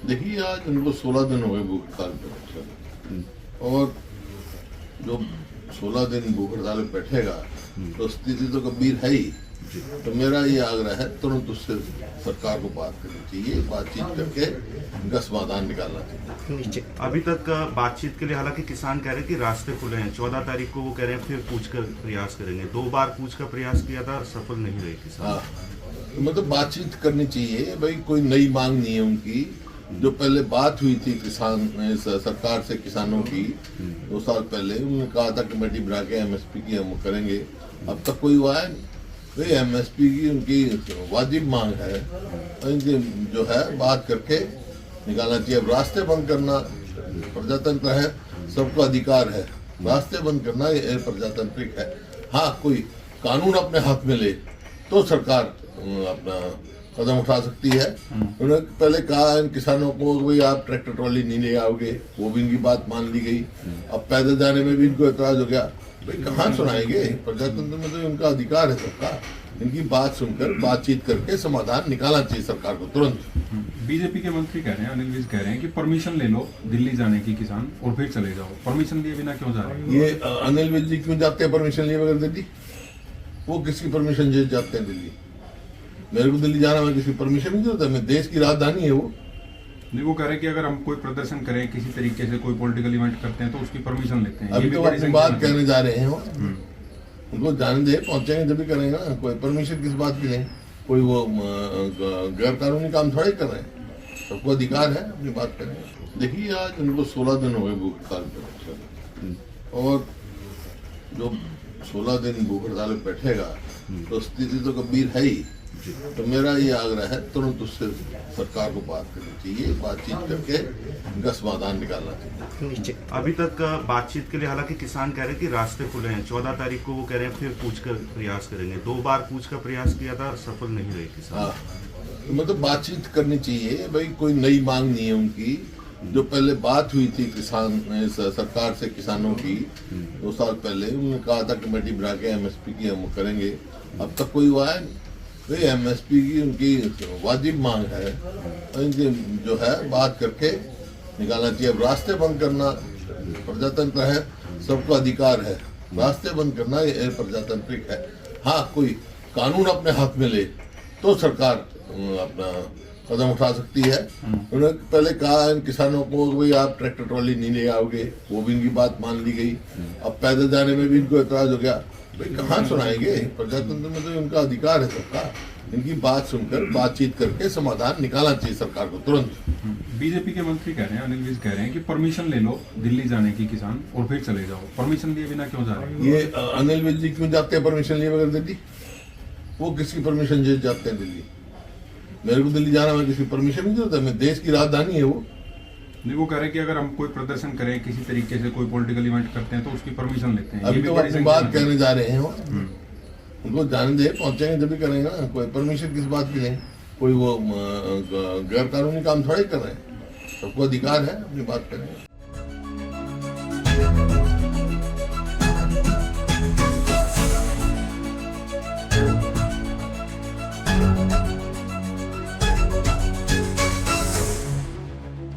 देखिए, आज उनको 16 दिन हो गए भूख हड़ताल पे बैठे और जो 16 दिन भूख हड़ताल पे बैठेगा तो स्थिति तो गंभीर है ही। तो मेरा ये आग्रह है तुरंत उससे सरकार को बात करनी चाहिए, बातचीत करके इनका समाधान निकालना चाहिए। अभी तक बातचीत के लिए हालांकि किसान कह रहे हैं कि रास्ते खुले हैं। 14 तारीख को वो कह रहे हैं फिर पूछ कर प्रयास करेंगे। 2 बार पूछ का प्रयास किया था, सफल नहीं रहे किसान। हाँ, मतलब बातचीत करनी चाहिए भाई, कोई नई मांग नहीं है उनकी। जो पहले बात हुई थी किसान सरकार से किसानों की 2 साल पहले, उन्होंने कहा था कमेटी बना के एमएसपी की हम करेंगे। अब तक कोई हुआ है भाई, एमएसपी की उनकी वाजिब मांग है, इनकी जो है बात करके निकालना चाहिए। अब रास्ते बंद करना प्रजातंत्र है, सबका अधिकार है, रास्ते बंद करना ये प्रजातांत्रिक है। हाँ, कोई कानून अपने हाथ में ले तो सरकार अपना कदम उठा सकती है। उन्होंने पहले कहा इन किसानों को भाई आप ट्रैक्टर ट्रॉली नहीं ले आओगे, वो भी इनकी बात मान ली गई। अब पैदल जाने में भी इनको एतराज हो गया। भाई कहाँ सुनाएंगे, प्रजातंत्र में तो इनका अधिकार है सबका। इनकी बात सुनकर बातचीत करके समाधान निकालना चाहिए सरकार को तुरंत। बीजेपी के मंत्री कह रहे हैं, अनिल विज कह रहे हैं कि परमिशन ले लो दिल्ली जाने की किसान और फिर चले जाओ। परमिशन लिए बिना क्यों जा रहे हैं? ये अनिल विज जी क्यों जाते हैं परमिशन लिए बगैर दिल्ली? वो किसकी परमिशन से जाते हैं दिल्ली? मेरे को दिल्ली जाना, मैं किसी परमिशन नहीं देता, मैं देश की राजधानी है वो। नहीं, वो कह रहे हैं कि अगर हम कोई प्रदर्शन करें, किसी तरीके से कोई पॉलिटिकल इवेंट करते हैं तो उसकी परमिशन लेते हैं। अभी तो अपनी बात कहने जा रहे हैं वो। उनको जाने दे, पहुंचेंगे जब भी करेंगे ना। कोई परमिशन किस बात की नहीं, कोई वो गैर कानूनी काम थोड़ा ही कर रहे हैं। सबको अधिकार है अपनी बात करें। देखिए, आज उनको 16 दिन हो गए भूख हड़ताल पे बैठे और जो 16 दिन भूख हड़ताल पे बैठेगा तो स्थिति तो गंभीर है ही। तो मेरा ये आग्रह है तुरंत उससे सरकार को बात करनी चाहिए, बातचीत करके इनका समाधान निकालना चाहिए। अभी तक बातचीत के लिए हालांकि किसान कह रहे हैं कि रास्ते खुले हैं। 14 तारीख को वो कह रहे हैं फिर पूछ कर प्रयास करेंगे। 2 बार पूछ का प्रयास किया था, सफल नहीं रहे किसान। हाँ, मतलब बातचीत करनी चाहिए भाई, कोई नई मांग नहीं है उनकी। जो पहले बात हुई थी किसान सरकार से किसानों की 2 साल पहले, उन्होंने कहा था कमेटी बना के एमएसपी की हम करेंगे। अब तक कोई हुआ है भाई, एमएसपी की उनकी वाजिब मांग है, इनकी जो है बात करके निकालना चाहिए। अब रास्ते बंद करना प्रजातंत्र है, सबका अधिकार है, रास्ते बंद करना ये प्रजातांत्रिक है। हाँ, कोई कानून अपने हाथ में ले तो सरकार अपना कदम उठा सकती है। उन्होंने पहले कहा इन किसानों को भाई आप ट्रैक्टर ट्रॉली नहीं ले आओगे, वो भी इनकी बात मान ली गई। अब पैदल जाने में भी इनको एतराज हो गया। भाई कहाँ सुनाएंगे, प्रजातंत्र में तो इनका अधिकार है सबका। इनकी बात सुनकर बातचीत करके समाधान निकालना चाहिए सरकार को तुरंत। बीजेपी के मंत्री कह रहे हैं, अनिल विज कह रहे हैं कि परमिशन ले लो दिल्ली जाने की किसान और फिर चले जाओ। परमिशन लिए बिना क्यों जा रहे हैं? ये अनिल विज जी क्यों जाते हैं परमिशन लिए बगैर दिल्ली? वो किसकी परमिशन से जाते हैं दिल्ली? मेरे को दिल्ली जाना, मैं किसी परमिशन नहीं देता, मैं देश की राजधानी है वो। नहीं, वो कह रहे हैं कि अगर हम कोई प्रदर्शन करें, किसी तरीके से कोई पॉलिटिकल इवेंट करते हैं तो उसकी परमिशन लेते हैं। अभी तो अपनी बात कहने जा रहे हैं वो। उनको जाने दे, पहुंचेंगे जब भी करेंगे ना। कोई परमिशन किस बात की नहीं, कोई वो गैर कानूनी काम थोड़ा ही कर रहे हैं। सबको अधिकार है अपनी बात करें।